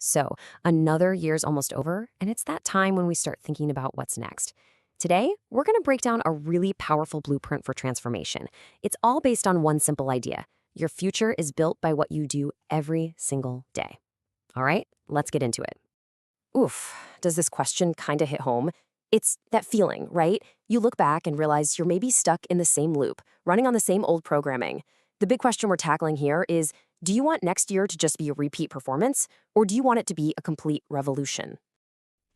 So, another year's almost over, and it's that time when we start thinking about what's next. Today, we're going to break down a really powerful blueprint for transformation. It's all based on one simple idea. Your future is built by what you do every single day. All right, let's get into it. Oof, does this question kind of hit home? It's that feeling, right? You look back and realize you're maybe stuck in the same loop, running on the same old programming. The big question we're tackling here is, do you want next year to just be a repeat performance, or do you want it to be a complete revolution?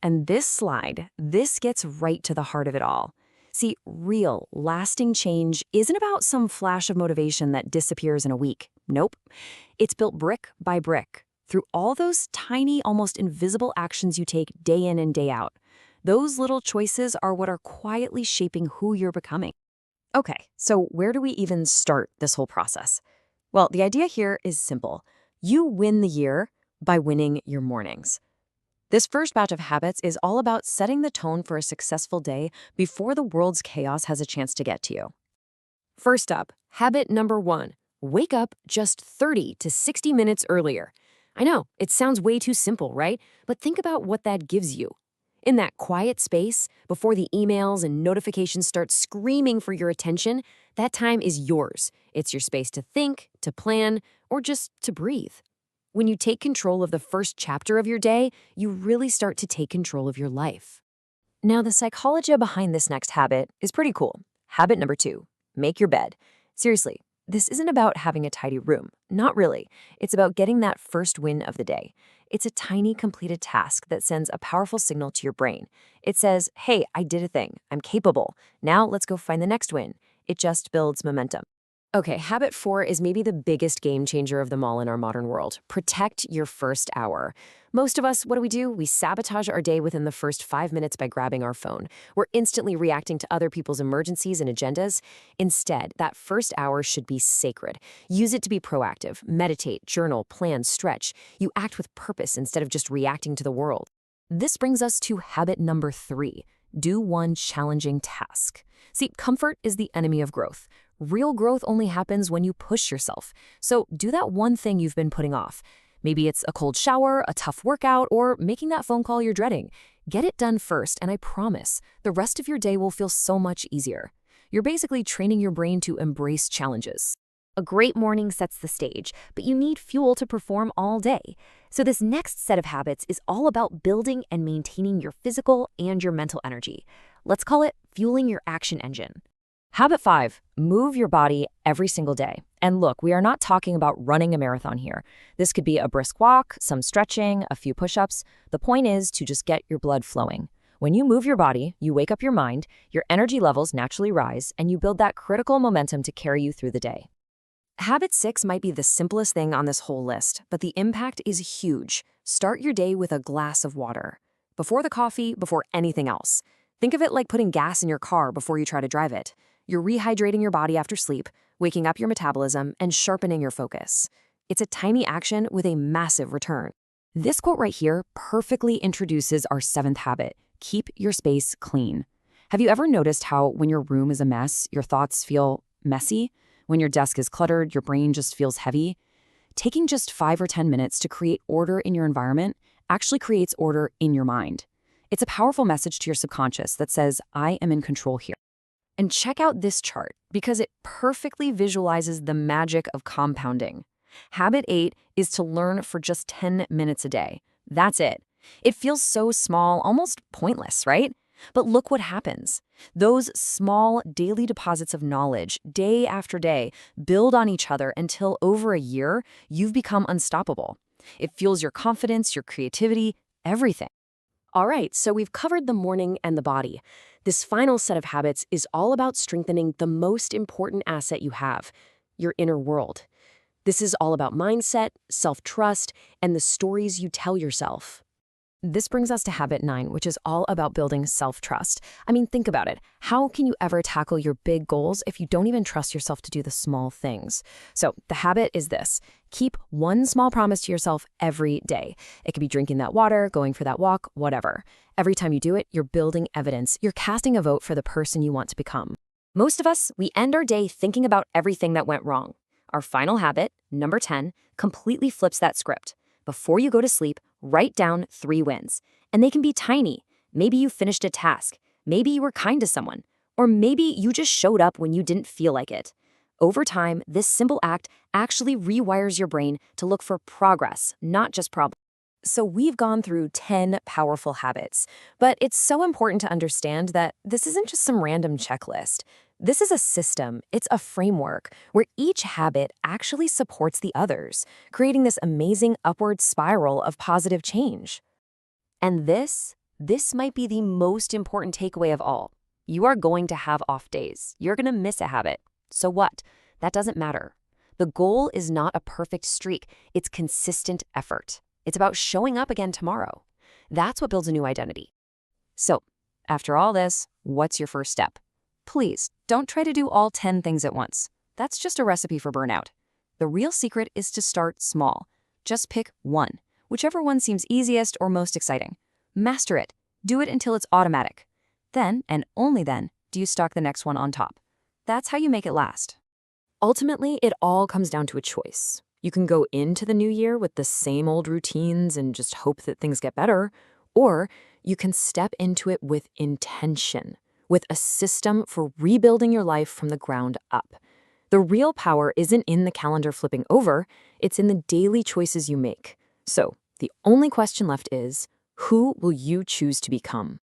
And this gets right to the heart of it all. See, real, lasting change isn't about some flash of motivation that disappears in a week. Nope. It's built brick by brick, through all those tiny, almost invisible actions you take day in and day out. Those little choices are what are quietly shaping who you're becoming. Okay, so where do we even start this whole process? Well, the idea here is simple. You win the year by winning your mornings. This first batch of habits is all about setting the tone for a successful day before the world's chaos has a chance to get to you. First up, habit number 1. Wake up just 30 to 60 minutes earlier. I know, it sounds way too simple, right? But think about what that gives you. In that quiet space, before the emails and notifications start screaming for your attention, that time is yours. It's your space to think, to plan, or just to breathe. When you take control of the first chapter of your day, you really start to take control of your life. Now, the psychology behind this next habit is pretty cool. Habit number 2, make your bed. Seriously, this isn't about having a tidy room. Not really. It's about getting that first win of the day. It's a tiny completed task that sends a powerful signal to your brain. It says, hey, I did a thing. I'm capable. Now let's go find the next win. It just builds momentum. Okay, habit 4 is maybe the biggest game changer of them all in our modern world. Protect your first hour. Most of us, what do? We sabotage our day within the first 5 minutes by grabbing our phone. We're instantly reacting to other people's emergencies and agendas. Instead, that first hour should be sacred. Use it to be proactive, meditate, journal, plan, stretch. You act with purpose instead of just reacting to the world. This brings us to habit number 3. Do one challenging task. See, comfort is the enemy of growth. Real growth only happens when you push yourself. So do that one thing you've been putting off. Maybe it's a cold shower, a tough workout, or making that phone call you're dreading. Get it done first, and I promise, the rest of your day will feel so much easier. You're basically training your brain to embrace challenges. A great morning sets the stage, but you need fuel to perform all day. So this next set of habits is all about building and maintaining your physical and your mental energy. Let's call it fueling your action engine. Habit 5, move your body every single day. And look, we are not talking about running a marathon here. This could be a brisk walk, some stretching, a few push-ups. The point is to just get your blood flowing. When you move your body, you wake up your mind, your energy levels naturally rise, and you build that critical momentum to carry you through the day. Habit 6 might be the simplest thing on this whole list, but the impact is huge. Start your day with a glass of water. Before the coffee, before anything else. Think of it like putting gas in your car before you try to drive it. You're rehydrating your body after sleep, waking up your metabolism, and sharpening your focus. It's a tiny action with a massive return. This quote right here perfectly introduces our 7th habit. Keep your space clean. Have you ever noticed how when your room is a mess, your thoughts feel messy? When your desk is cluttered, your brain just feels heavy? Taking just 5 or 10 minutes to create order in your environment actually creates order in your mind. It's a powerful message to your subconscious that says, I am in control here. And check out this chart because it perfectly visualizes the magic of compounding. Habit 8 is to learn for just 10 minutes a day. That's it. It feels so small, almost pointless, right? But look what happens. Those small daily deposits of knowledge, day after day, build on each other until over a year, you've become unstoppable. It fuels your confidence, your creativity, everything. All right, so we've covered the morning and the body. This final set of habits is all about strengthening the most important asset you have, your inner world. This is all about mindset, self-trust, and the stories you tell yourself. This brings us to habit 9, which is all about building self-trust. I mean, think about it. How can you ever tackle your big goals if you don't even trust yourself to do the small things? So the habit is this. Keep one small promise to yourself every day. It could be drinking that water, going for that walk, whatever. Every time you do it, you're building evidence. You're casting a vote for the person you want to become. Most of us, we end our day thinking about everything that went wrong. Our final habit, number 10, completely flips that script. Before you go to sleep, Write down 3 wins, and they can be tiny. Maybe you finished a task, maybe you were kind to someone, or maybe you just showed up when you didn't feel like it. Over time, this simple act actually rewires your brain to look for progress, not just problems. So we've gone through 10 powerful habits, but it's so important to understand that this isn't just some random checklist. This is a system, it's a framework where each habit actually supports the others, creating this amazing upward spiral of positive change. And this might be the most important takeaway of all. You are going to have off days. You're going to miss a habit. So what? That doesn't matter. The goal is not a perfect streak. It's consistent effort. It's about showing up again tomorrow. That's what builds a new identity. So, after all this, what's your first step? Please, don't try to do all 10 things at once. That's just a recipe for burnout. The real secret is to start small. Just pick one, whichever one seems easiest or most exciting. Master it. Do it until it's automatic. Then, and only then, do you stock the next one on top. That's how you make it last. Ultimately, it all comes down to a choice. You can go into the new year with the same old routines and just hope that things get better, or you can step into it with intention, with a system for rebuilding your life from the ground up. The real power isn't in the calendar flipping over, it's in the daily choices you make. So, the only question left is, who will you choose to become?